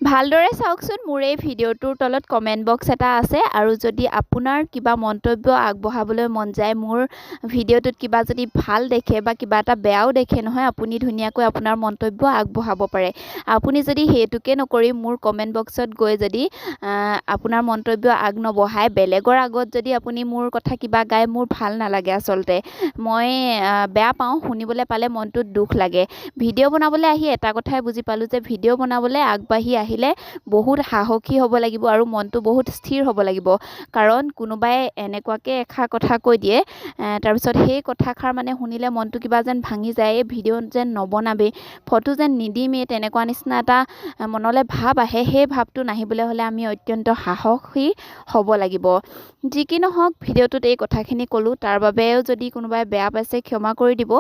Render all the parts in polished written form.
ভালদৰে চাওকচোন মোৰ এই ভিডিঅ'টোৰ তলত কমেণ্ট বক্স এটা আছে আৰু যদি আপোনাৰ কিবা মন্তব্য আগবঢ়াবলৈ মন যায় মোৰ ভিডিঅ'টোত কিবা যদি ভাল দেখে বা কিবা এটা বেয়াও দেখে নহয় আপুনি ধুনীয়াকৈ আপোনাৰ মন্তব্য আগবঢ়াব পাৰে। আপুনি যদি হেতুকে নকৰি মোৰ কমেণ্ট বক্সত গৈ যদি আপোনাৰ মন্তব্য আগ নবঢ়ায় বেলেগৰ আগত যদি আপুনি মোৰ কথা কিবা গায় মোৰ ভাল নালাগে আচলতে। মই বেয়া পাওঁ, শুনিবলৈ পালে মনটোত দুখ লাগে। ভিডিঅ' বনাবলৈ আহি এটা কথাই বুজি পালোঁ যে ভিডিঅ' বনাবলৈ আগবাঢ়ি আহিলে বহুত সাহসী হ'ব লাগিব আৰু মনটো বহুত স্থিৰ হ'ব লাগিব। কাৰণ কোনোবাই এনেকুৱাকৈ এষাৰ কথা কৈ দিয়ে তাৰপিছত সেই কথাষাৰ মানে শুনিলে মনটো কিবা যেন ভাঙি যায়, এই ভিডিঅ' যেন নবনাবেই, ফটো যেন নিদিমেই, তেনেকুৱা নিচিনা এটা মনলৈ ভাৱ আহে। সেই ভাৱটো নাহিবলৈ হ'লে আমি অত্যন্ত সাহসী হ'ব লাগিব। যি কি নহওক ভিডিঅ'টোত এই কথাখিনি ক'লোঁ, তাৰ বাবেও যদি কোনোবাই বেয়া পাইছে ক্ষমা কৰি দিব।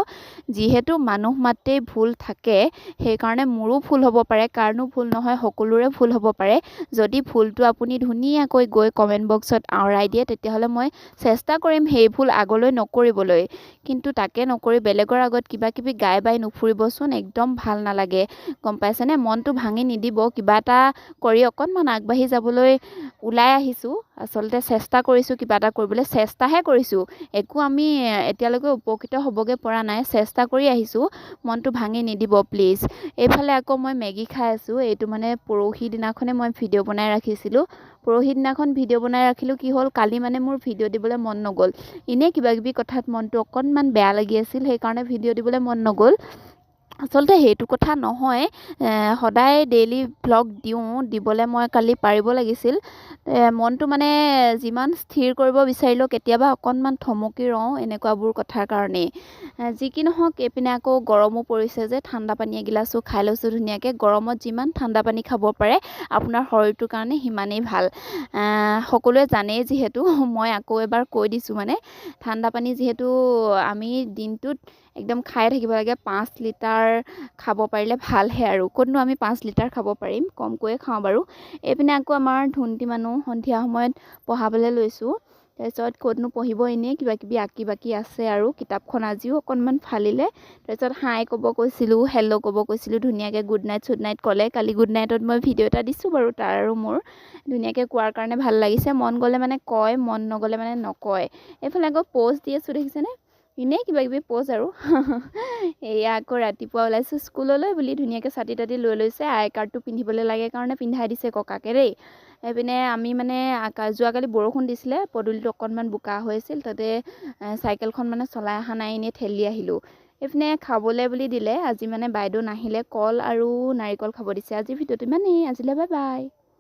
যিহেতু মানুহ মাত্ৰেই ভুল থাকে সেইকাৰণে মোৰো ভুল হ'ব পাৰে, কাৰণো ভুল নহয়, সকলোৰে ভুল হ'ব পাৰে। যদি ভুলটো আপুনি ধুনীয়াকৈ গৈ কমেণ্ট বক্সত আওৰাই দিয়ে তেতিয়াহ'লে মই চেষ্টা কৰিম সেই ভুল আগলৈ নকৰিবলৈ। কিন্তু তাকে নকৰি বেলেগৰ আগত কিবা কিবি গাই বাই নুফুৰিবচোন, একদম ভাল নালাগে, গম পাইছেনে? মনটো ভাঙি নিদিব। কিবা এটা কৰি অকণমান আগবাঢ়ি যাবলৈ ওলাই আহিছোঁ, আচলতে চেষ্টা কৰিছোঁ কিবা এটা কৰিবলৈ, চেষ্টাহে কৰিছোঁ, একো আমি এতিয়ালৈকে উপকৃত হ'বগৈ পৰা নাই, চেষ্টা কৰি আহিছোঁ। মনটো ভাঙি নিদিব প্লিজ। এইফালে আকৌ মই মেগী খাই আছোঁ। এইটো মানে পৰহি দিনাখনে মই ভিডিঅ' বনাই ৰাখিছিলোঁ। পৰহি দিনাখন ভিডিঅ' বনাই ৰাখিলোঁ, কি হ'ল কালি মানে মোৰ ভিডিঅ' দিবলৈ মন নগ'ল। এনেই কিবা কিবি কথাত মনটো অকণমান বেয়া লাগি আছিল, সেইকাৰণে ভিডিঅ' দিবলৈ মন নগ'ল। আচলতে সেইটো কথা নহয়, সদায় ডেইলি ভ্লগ দিবলৈ মই কালি পাৰিব লাগিছিল। মনটো মানে যিমান স্থিৰ কৰিব বিচাৰিলেও কেতিয়াবা অকণমান থমকি ৰওঁ এনেকুৱাবোৰ কথাৰ কাৰণেই। যি কি নহওক এইপিনে আকৌ গৰমো পৰিছে যে ঠাণ্ডা পানী এগিলাচো খাই লৈছোঁ ধুনীয়াকৈ। গৰমত যিমান ঠাণ্ডা পানী খাব পাৰে আপোনাৰ শৰীৰটোৰ কাৰণে সিমানেই ভাল। সকলোৱে জানেই যিহেতু, মই আকৌ এবাৰ কৈ দিছোঁ মানে ঠাণ্ডা পানী যিহেতু আমি দিনটোত একদম খাই থাকিব লাগে, 5 লিটাৰ খাব পাৰিলে ভালহে আৰু। ক'তনো আমি 5 লিটাৰ খাব পাৰিম, কমকৈয়ে খাওঁ বাৰু। এইপিনে আকৌ আমাৰ ধুনটি মানুহ সন্ধিয়া সময়ত পঢ়াবলৈ লৈছোঁ। তাৰপিছত ক'তনো পঢ়িব, এনেই কিবা কিবি আঁকি বাকি আছে আৰু কিতাপখন আজিও অকণমান ফালিলে। তাৰপিছত হাই ক'ব কৈছিলোঁ, হেল্ল' ক'ব কৈছিলোঁ, ধুনীয়াকৈ গুড নাইট চুড নাইট ক'লে। কালি গুড নাইটত মই ভিডিঅ' এটা দিছোঁ বাৰু, তাৰ আৰু মোৰ ধুনীয়াকৈ কোৱাৰ কাৰণে ভাল লাগিছে। মন গ'লে মানে কয়, মন নগ'লে মানে নকয়। এইফালে আকৌ প'জ দি আছোঁ দেখিছেনে, এনেই কিবা কিবি প'জ আৰু। এয়া আকৌ ৰাতিপুৱা ওলাইছোঁ স্কুললৈ বুলি ধুনীয়াকৈ ছাতি তাতি লৈ লৈছে। আই কাৰ্ডটো পিন্ধিবলৈ লাগে কাৰণে পিন্ধাই দিছে ককাকে দেই। এইপিনে আমি মানে যোৱাকালি বৰষুণ দিছিলে, পদূলিটো অকণমান বোকা হৈ আছিল, তাতে চাইকেলখন মানে চলাই অহা নাই, এনেই ঠেলি আহিলোঁ। এইপিনে খাবলৈ বুলি দিলে, আজি মানে বাইদেউ নাহিলে, কল আৰু নাৰিকল খাব দিছে। আজি ভিডিঅ'টো ইমানেই, আজিলৈ বাই বাই।